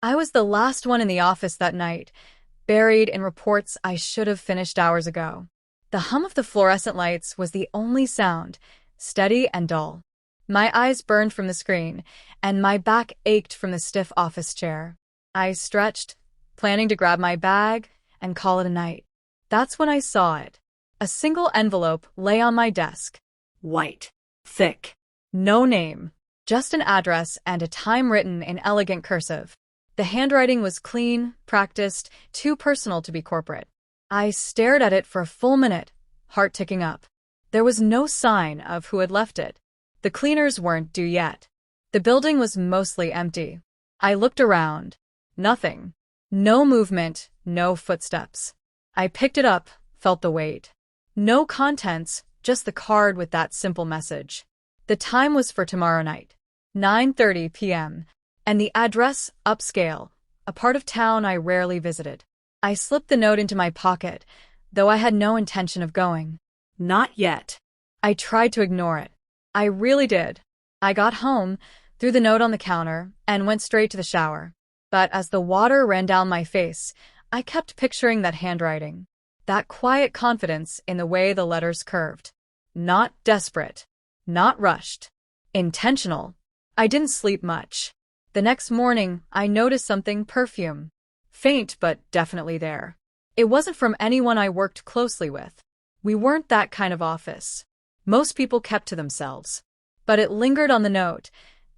I was the last one in the office that night, buried in reports I should have finished hours ago. The hum of the fluorescent lights was the only sound, steady and dull. My eyes burned from the screen, and my back ached from the stiff office chair. I stretched, planning to grab my bag and call it a night. That's when I saw it. A single envelope lay on my desk. White. Thick. No name. Just an address and a time written in elegant cursive. The handwriting was clean, practiced, too personal to be corporate. I stared at it for a full minute, heart ticking up. There was no sign of who had left it. The cleaners weren't due yet. The building was mostly empty. I looked around. Nothing. No movement, no footsteps. I picked it up, felt the weight. No contents, just the card with that simple message. The time was for tomorrow night, 9:30 p.m., and the address, upscale, a part of town I rarely visited. I slipped the note into my pocket, though I had no intention of going. Not yet. I tried to ignore it. I really did. I got home, threw the note on the counter, and went straight to the shower. But as the water ran down my face, I kept picturing that handwriting, that quiet confidence in the way the letters curved. Not desperate. Not rushed. Intentional. I didn't sleep much. The next morning, I noticed something: perfume. Faint, but definitely there. It wasn't from anyone I worked closely with. We weren't that kind of office. Most people kept to themselves. But it lingered on the note,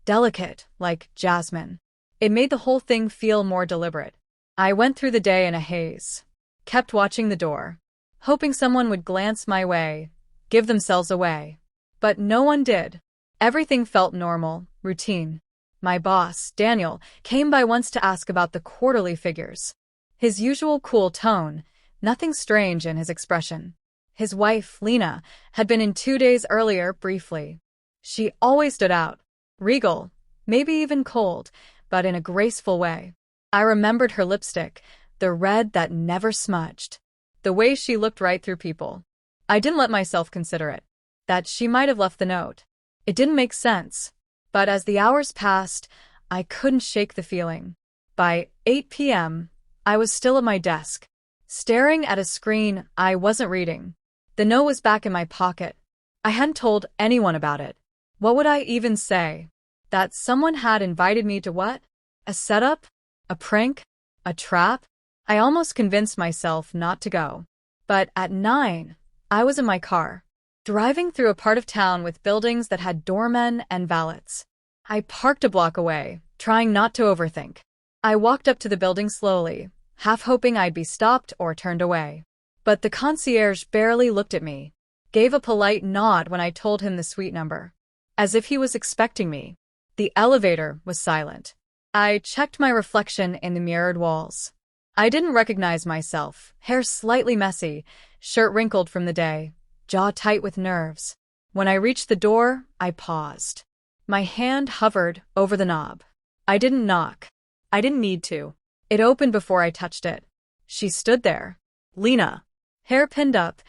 delicate, like jasmine. It made the whole thing feel more deliberate. I went through the day in a haze. Kept watching the door, hoping someone would glance my way, give themselves away. But no one did. Everything felt normal, routine. My boss, Daniel, came by once to ask about the quarterly figures. His usual cool tone, nothing strange in his expression. His wife, Lena, had been in 2 days earlier, briefly. She always stood out. Regal, maybe even cold, but in a graceful way. I remembered her lipstick, the red that never smudged. The way she looked right through people. I didn't let myself consider it. That she might have left the note. It didn't make sense. But as the hours passed, I couldn't shake the feeling. By 8 p.m., I was still at my desk, staring at a screen I wasn't reading. The note was back in my pocket. I hadn't told anyone about it. What would I even say? That someone had invited me to what? A setup? A prank? A trap? I almost convinced myself not to go. But at 9, I was in my car, driving through a part of town with buildings that had doormen and valets. I parked a block away, trying not to overthink. I walked up to the building slowly, half hoping I'd be stopped or turned away. But the concierge barely looked at me, gave a polite nod when I told him the suite number, as if he was expecting me. The elevator was silent. I checked my reflection in the mirrored walls. I didn't recognize myself, hair slightly messy, shirt wrinkled from the day, jaw tight with nerves. When I reached the door, I paused. My hand hovered over the knob. I didn't knock. I didn't need to. It opened before I touched it. She stood there. Lena. Hair pinned up,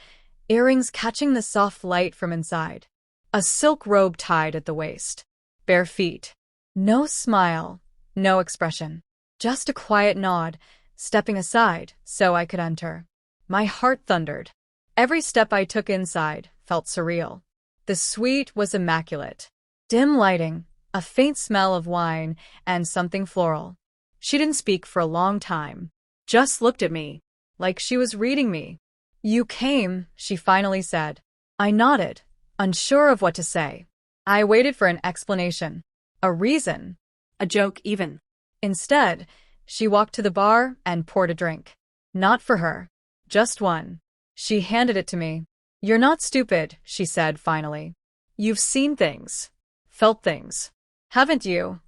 earrings catching the soft light from inside. A silk robe tied at the waist. Bare feet. No smile, no expression. Just a quiet nod, stepping aside so I could enter. My heart thundered. Every step I took inside felt surreal. The suite was immaculate. Dim lighting, a faint smell of wine, and something floral. She didn't speak for a long time. Just looked at me, like she was reading me. "You came," she finally said. I nodded, unsure of what to say. I waited for an explanation. A reason. A joke even. Instead, she walked to the bar and poured a drink. Not for her. Just one. She handed it to me. "You're not stupid," she said finally. "You've seen things. Felt things. Haven't you?"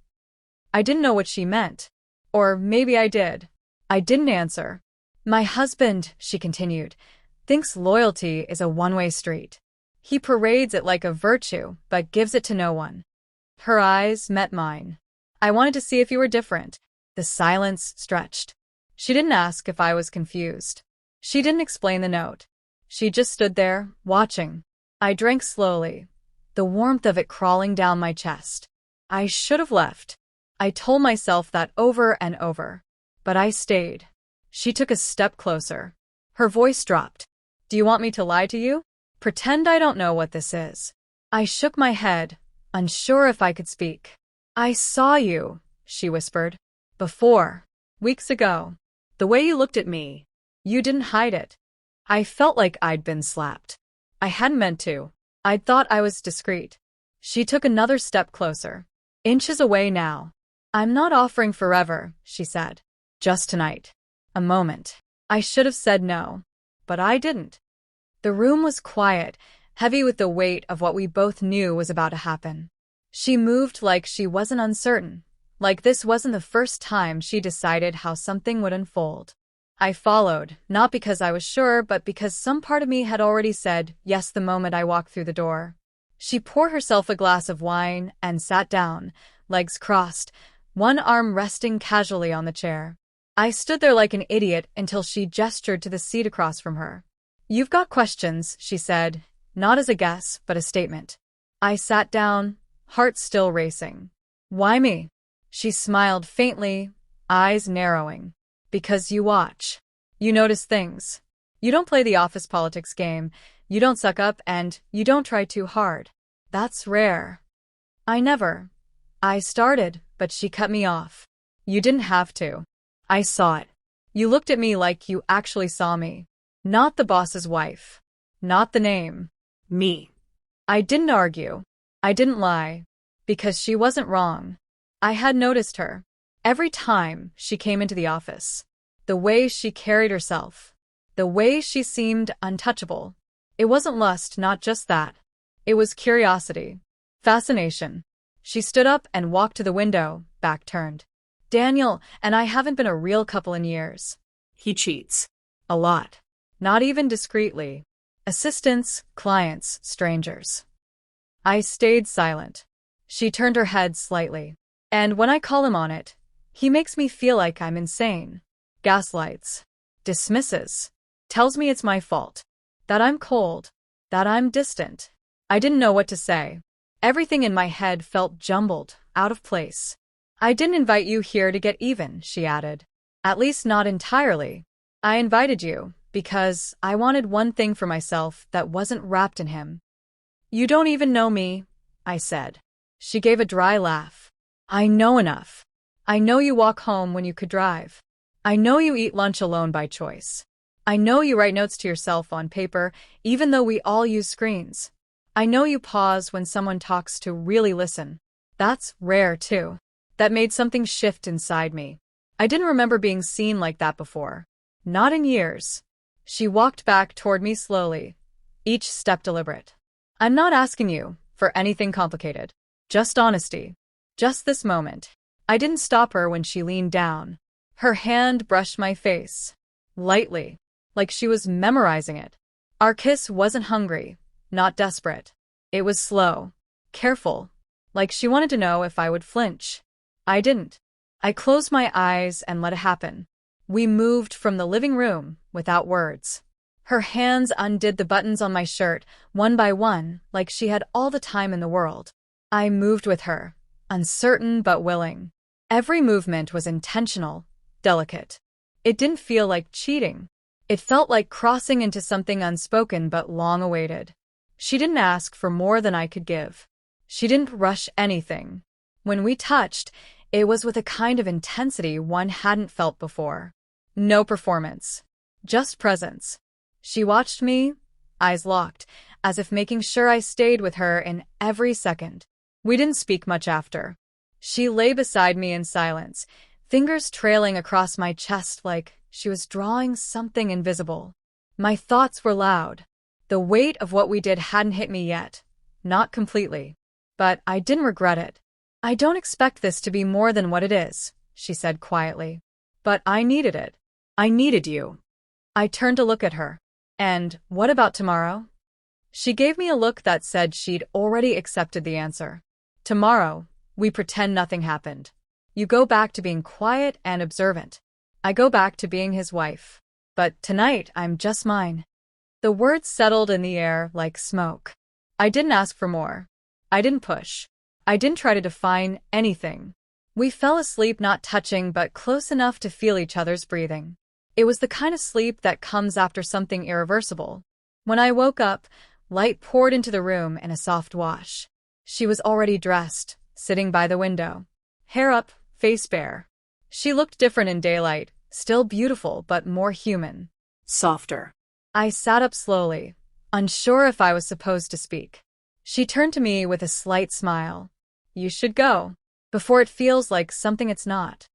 I didn't know what she meant. Or maybe I did. I didn't answer. "My husband," she continued, "thinks loyalty is a one-way street. He parades it like a virtue, but gives it to no one." Her eyes met mine. "I wanted to see if you were different." The silence stretched. She didn't ask if I was confused. She didn't explain the note. She just stood there, watching. I drank slowly, the warmth of it crawling down my chest. I should have left. I told myself that over and over. But I stayed. She took a step closer. Her voice dropped. Do you want me to lie to you? Pretend I don't know what this is. I shook my head, unsure if I could speak. I saw you, she whispered. Before. Weeks ago. The way you looked at me. You didn't hide it. I felt like I'd been slapped. I hadn't meant to. I'd thought I was discreet. She took another step closer. Inches away now. I'm not offering forever, she said. Just tonight. A moment. I should have said no. But I didn't. The room was quiet, heavy with the weight of what we both knew was about to happen. She moved like she wasn't uncertain, like this wasn't the first time she decided how something would unfold. I followed, not because I was sure, but because some part of me had already said yes the moment I walked through the door. She poured herself a glass of wine and sat down, legs crossed, one arm resting casually on the chair. I stood there like an idiot until she gestured to the seat across from her. You've got questions, she said, not as a guess, but a statement. I sat down, heart still racing. Why me? She smiled faintly, eyes narrowing. Because you watch. You notice things. You don't play the office politics game, you don't suck up, and you don't try too hard. That's rare. I never. I started, but she cut me off. You didn't have to. I saw it. You looked at me like you actually saw me. Not the boss's wife. Not the name. Me. I didn't argue. I didn't lie. Because she wasn't wrong. I had noticed her. Every time she came into the office. The way she carried herself. The way she seemed untouchable. It wasn't lust, not just that. It was curiosity. Fascination. She stood up and walked to the window, back turned. Daniel and I haven't been a real couple in years. He cheats. A lot. Not even discreetly. Assistants, clients, strangers. I stayed silent. She turned her head slightly. And when I call him on it, he makes me feel like I'm insane. Gaslights. Dismisses. Tells me it's my fault. That I'm cold. That I'm distant. I didn't know what to say. Everything in my head felt jumbled, out of place. I didn't invite you here to get even, she added. At least not entirely. I invited you because I wanted one thing for myself that wasn't wrapped in him. You don't even know me, I said. She gave a dry laugh. I know enough. I know you walk home when you could drive. I know you eat lunch alone by choice. I know you write notes to yourself on paper, even though we all use screens. I know you pause when someone talks to really listen. That's rare, too. That made something shift inside me. I didn't remember being seen like that before. Not in years. She walked back toward me slowly, each step deliberate. I'm not asking you for anything complicated. Just honesty. Just this moment. I didn't stop her when she leaned down. Her hand brushed my face. Lightly. Like she was memorizing it. Our kiss wasn't hungry. Not desperate. It was slow. Careful. Like she wanted to know if I would flinch. I didn't. I closed my eyes and let it happen. We moved from the living room without words. Her hands undid the buttons on my shirt, one by one, like she had all the time in the world. I moved with her, uncertain but willing. Every movement was intentional, delicate. It didn't feel like cheating. It felt like crossing into something unspoken but long awaited. She didn't ask for more than I could give. She didn't rush anything. When we touched, it was with a kind of intensity one hadn't felt before. No performance. Just presence. She watched me, eyes locked, as if making sure I stayed with her in every second. We didn't speak much after. She lay beside me in silence, fingers trailing across my chest like she was drawing something invisible. My thoughts were loud. The weight of what we did hadn't hit me yet. Not completely. But I didn't regret it. I don't expect this to be more than what it is, she said quietly. But I needed it. I needed you. I turned to look at her. And what about tomorrow? She gave me a look that said she'd already accepted the answer. Tomorrow, we pretend nothing happened. You go back to being quiet and observant. I go back to being his wife. But tonight, I'm just mine. The words settled in the air like smoke. I didn't ask for more. I didn't push. I didn't try to define anything. We fell asleep not touching but close enough to feel each other's breathing. It was the kind of sleep that comes after something irreversible. When I woke up, light poured into the room in a soft wash. She was already dressed, sitting by the window. Hair up, face bare. She looked different in daylight, still beautiful but more human. Softer. I sat up slowly, unsure if I was supposed to speak. She turned to me with a slight smile. You should go, before it feels like something it's not.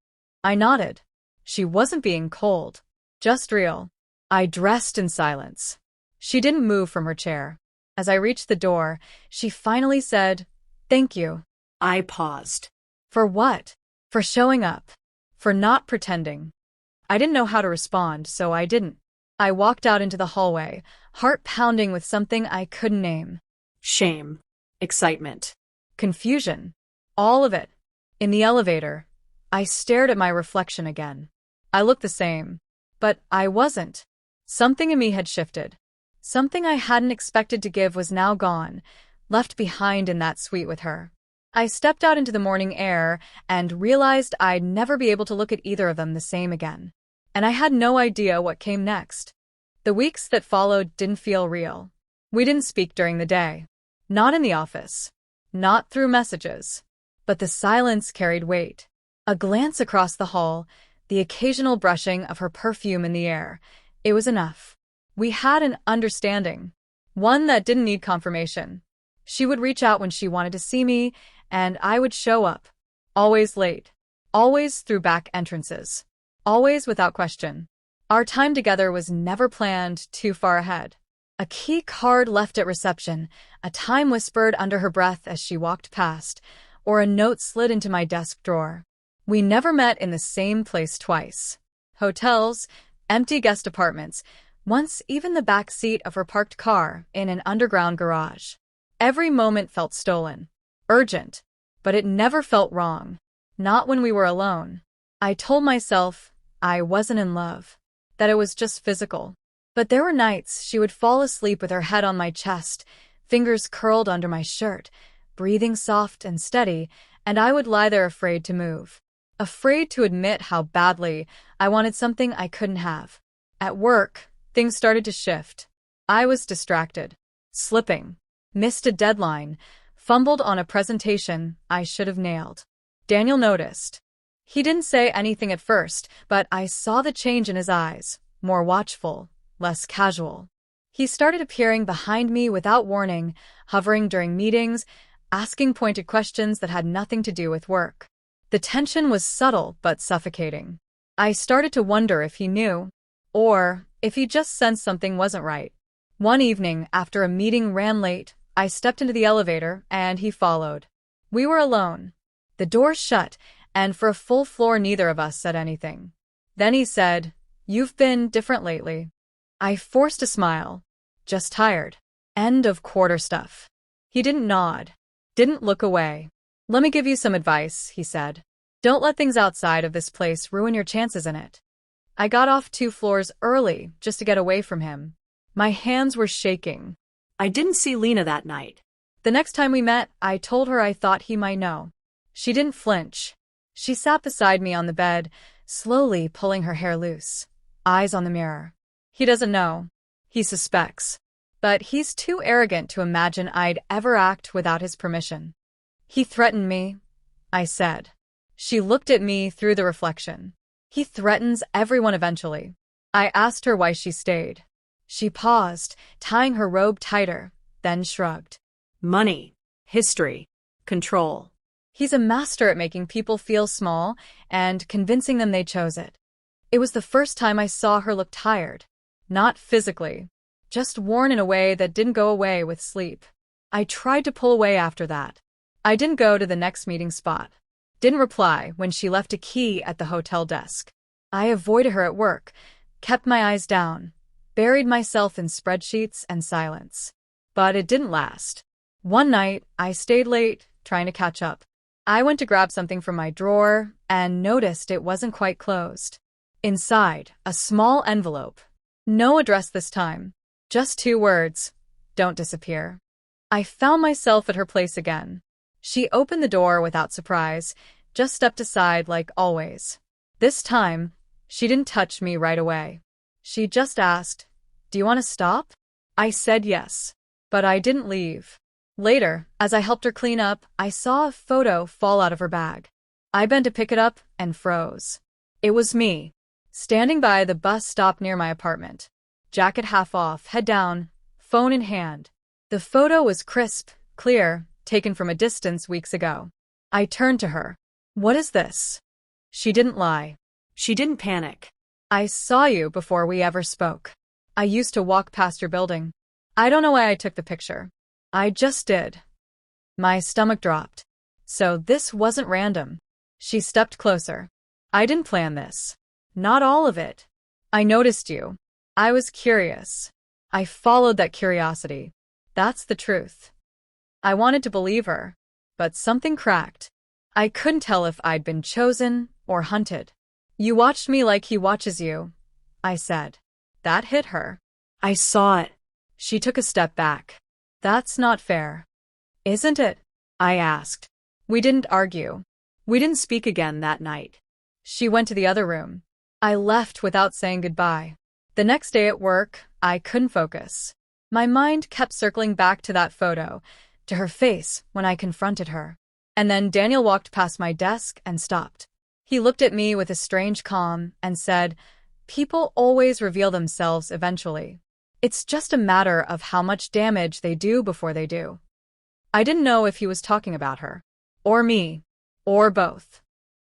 I nodded. She wasn't being cold, just real. I dressed in silence. She didn't move from her chair. As I reached the door, she finally said, "Thank you." I paused. For what? For showing up. For not pretending. I didn't know how to respond, so I didn't. I walked out into the hallway, heart pounding with something I couldn't name. Shame. Excitement. Confusion. All of it. In the elevator, I stared at my reflection again. I looked the same. But I wasn't. Something in me had shifted. Something I hadn't expected to give was now gone, left behind in that suite with her. I stepped out into the morning air and realized I'd never be able to look at either of them the same again. And I had no idea what came next. The weeks that followed didn't feel real. We didn't speak during the day. Not in the office. Not through messages. But the silence carried weight. A glance across the hall, the occasional brushing of her perfume in the air. It was enough. We had an understanding. One that didn't need confirmation. She would reach out when she wanted to see me, and I would show up. Always late. Always through back entrances. Always without question. Our time together was never planned too far ahead. A key card left at reception, a time whispered under her breath as she walked past, or a note slid into my desk drawer. We never met in the same place twice. Hotels, empty guest apartments, once even the back seat of her parked car in an underground garage. Every moment felt stolen. Urgent. But it never felt wrong. Not when we were alone. I told myself I wasn't in love. That it was just physical. But there were nights she would fall asleep with her head on my chest, fingers curled under my shirt, breathing soft and steady, and I would lie there afraid to move. Afraid to admit how badly I wanted something I couldn't have. At work, things started to shift. I was distracted. Slipping. Missed a deadline. Fumbled on a presentation I should have nailed. Daniel noticed. He didn't say anything at first, but I saw the change in his eyes. More watchful. Less casual. He started appearing behind me without warning, hovering during meetings, asking pointed questions that had nothing to do with work. The tension was subtle but suffocating. I started to wonder if he knew, or if he just sensed something wasn't right. One evening, after a meeting ran late, I stepped into the elevator and he followed. We were alone. The door shut, and for a full floor neither of us said anything. Then he said, "You've been different lately." I forced a smile. Just tired. End of quarter stuff. He didn't nod. Didn't look away. "Let me give you some advice," he said. "Don't let things outside of this place ruin your chances in it." I got off 2 floors early just to get away from him. My hands were shaking. I didn't see Lena that night. The next time we met, I told her I thought he might know. She didn't flinch. She sat beside me on the bed, slowly pulling her hair loose. Eyes on the mirror. He doesn't know. He suspects. But he's too arrogant to imagine I'd ever act without his permission. "He threatened me," I said. She looked at me through the reflection. "He threatens everyone eventually." I asked her why she stayed. She paused, tying her robe tighter, then shrugged. Money. History. Control. He's a master at making people feel small and convincing them they chose it. It was the first time I saw her look tired. Not physically. Just worn in a way that didn't go away with sleep. I tried to pull away after that. I didn't go to the next meeting spot. Didn't reply when she left a key at the hotel desk. I avoided her at work, kept my eyes down, buried myself in spreadsheets and silence. But it didn't last. One night, I stayed late, trying to catch up. I went to grab something from my drawer and noticed it wasn't quite closed. Inside, a small envelope. No address this time. Just 2 words. "Don't disappear." I found myself at her place again. She opened the door without surprise, just stepped aside like always. This time, she didn't touch me right away. She just asked, "Do you want to stop?" I said yes. But I didn't leave. Later, as I helped her clean up, I saw a photo fall out of her bag. I bent to pick it up and froze. It was me, standing by the bus stop near my apartment. Jacket half off, head down, phone in hand. The photo was crisp, clear, taken from a distance weeks ago. I turned to her. "What is this?" She didn't lie. She didn't panic. "I saw you before we ever spoke. I used to walk past your building. I don't know why I took the picture. I just did." My stomach dropped. So this wasn't random. She stepped closer. "I didn't plan this. Not all of it. I noticed you. I was curious. I followed that curiosity. That's the truth." I wanted to believe her, but something cracked. I couldn't tell if I'd been chosen or hunted. "You watched me like he watches you," I said. That hit her. I saw it. She took a step back. "That's not fair." "Isn't it?" I asked. We didn't argue. We didn't speak again that night. She went to the other room. I left without saying goodbye. The next day at work, I couldn't focus. My mind kept circling back to that photo, to her face when I confronted her. And then Daniel walked past my desk and stopped. He looked at me with a strange calm and said, "People always reveal themselves eventually. It's just a matter of how much damage they do before they do." I didn't know if he was talking about her, or me, or both.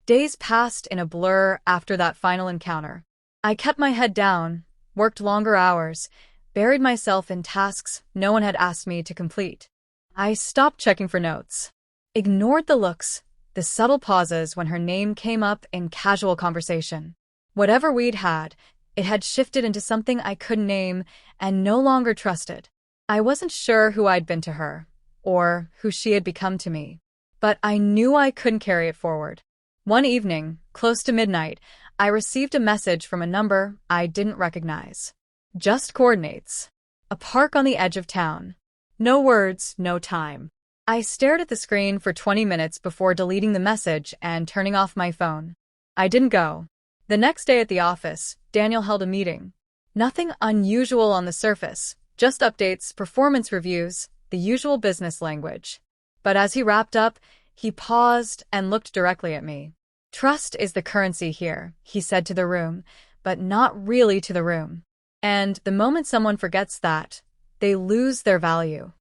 Days passed in a blur after that final encounter. I kept my head down, worked longer hours, buried myself in tasks no one had asked me to complete. I stopped checking for notes, ignored the looks, the subtle pauses when her name came up in casual conversation. Whatever we'd had, it had shifted into something I couldn't name and no longer trusted. I wasn't sure who I'd been to her, or who she had become to me, but I knew I couldn't carry it forward. One evening, close to midnight, I received a message from a number I didn't recognize. Just coordinates. A park on the edge of town. No words, no time. I stared at the screen for 20 minutes before deleting the message and turning off my phone. I didn't go. The next day at the office, Daniel held a meeting. Nothing unusual on the surface, just updates, performance reviews, the usual business language. But as he wrapped up, he paused and looked directly at me. "Trust is the currency here," he said to the room, but not really to the room. And the moment someone forgets that, they lose their value.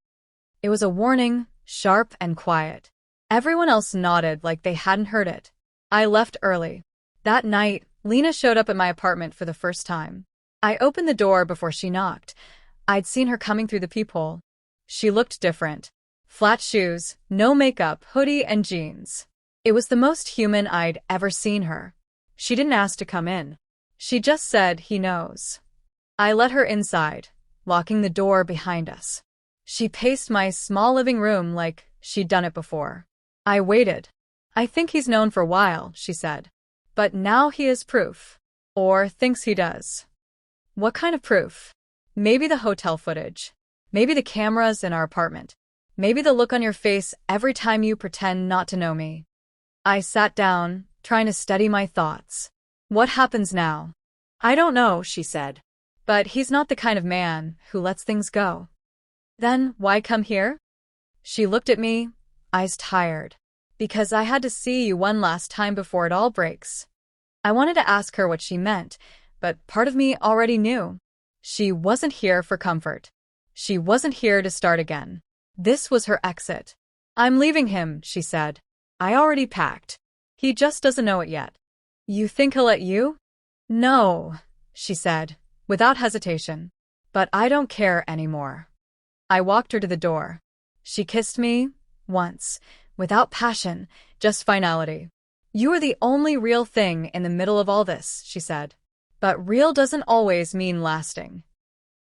It was a warning, sharp and quiet. Everyone else nodded like they hadn't heard it. I left early. That night, Lena showed up at my apartment for the first time. I opened the door before she knocked. I'd seen her coming through the peephole. She looked different. Flat shoes, no makeup, hoodie and jeans. It was the most human I'd ever seen her. She didn't ask to come in. She just said, "He knows." I let her inside, locking the door behind us. She paced my small living room like she'd done it before. I waited. "I think he's known for a while," she said. "But now he is proof. Or thinks he does." "What kind of proof?" "Maybe the hotel footage. Maybe the cameras in our apartment. Maybe the look on your face every time you pretend not to know me." I sat down, trying to steady my thoughts. "What happens now?" "I don't know," she said. "But he's not the kind of man who lets things go." "Then why come here?" She looked at me, eyes tired. "Because I had to see you one last time before it all breaks." I wanted to ask her what she meant, but part of me already knew. She wasn't here for comfort. She wasn't here to start again. This was her exit. "I'm leaving him," she said. "I already packed. He just doesn't know it yet." "You think he'll let you?" "No," she said, without hesitation. "But I don't care anymore." I walked her to the door. She kissed me, once, without passion, just finality. "You are the only real thing in the middle of all this," she said. "But real doesn't always mean lasting."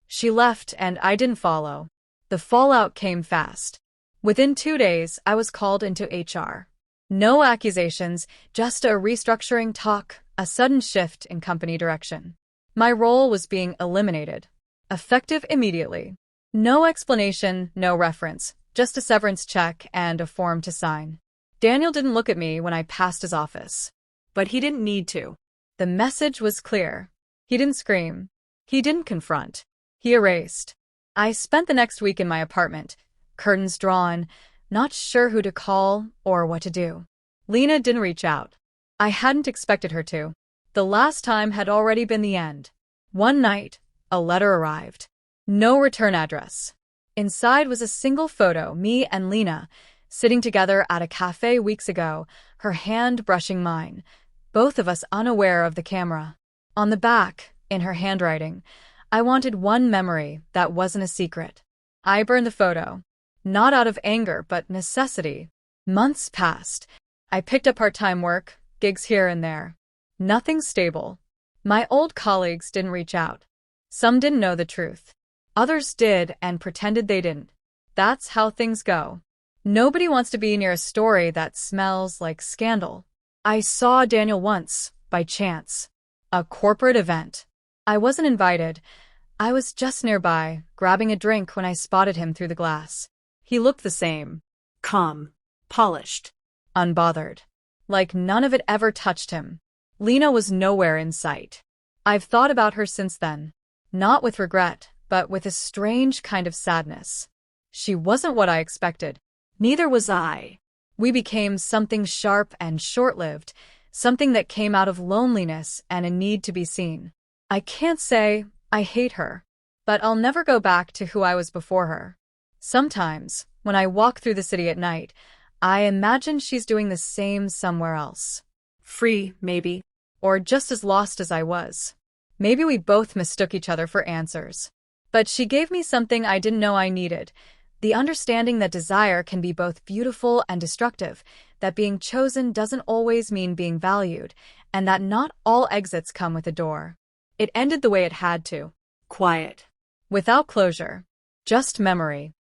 She left and I didn't follow. The fallout came fast. Within 2 days, I was called into HR. No accusations, just a restructuring talk, a sudden shift in company direction. My role was being eliminated. Effective immediately. No explanation, no reference, just a severance check and a form to sign. Daniel didn't look at me when I passed his office. But he didn't need to. The message was clear. He didn't scream. He didn't confront. He erased. I spent the next week in my apartment, curtains drawn, not sure who to call or what to do. Lena didn't reach out. I hadn't expected her to. The last time had already been the end. One night, a letter arrived. No return address. Inside was a single photo, me and Lena, sitting together at a cafe weeks ago, her hand brushing mine, both of us unaware of the camera. On the back, in her handwriting, I wanted one memory that wasn't a secret. I burned the photo. Not out of anger, but necessity. Months passed. I picked up part-time work, gigs here and there. Nothing stable. My old colleagues didn't reach out. Some didn't know the truth. Others did and pretended they didn't. That's how things go. Nobody wants to be near a story that smells like scandal. I saw Daniel once, by chance. A corporate event. I wasn't invited. I was just nearby, grabbing a drink when I spotted him through the glass. He looked the same. Calm. Polished. Unbothered. Like none of it ever touched him. Lena was nowhere in sight. I've thought about her since then. Not with regret, but with a strange kind of sadness. She wasn't what I expected. Neither was I. We became something sharp and short-lived, something that came out of loneliness and a need to be seen. I can't say I hate her, but I'll never go back to who I was before her. Sometimes, when I walk through the city at night, I imagine she's doing the same somewhere else. Free, maybe. Or just as lost as I was. Maybe we both mistook each other for answers. But she gave me something I didn't know I needed. The understanding that desire can be both beautiful and destructive, that being chosen doesn't always mean being valued, and that not all exits come with a door. It ended the way it had to. Quiet. Without closure. Just memory.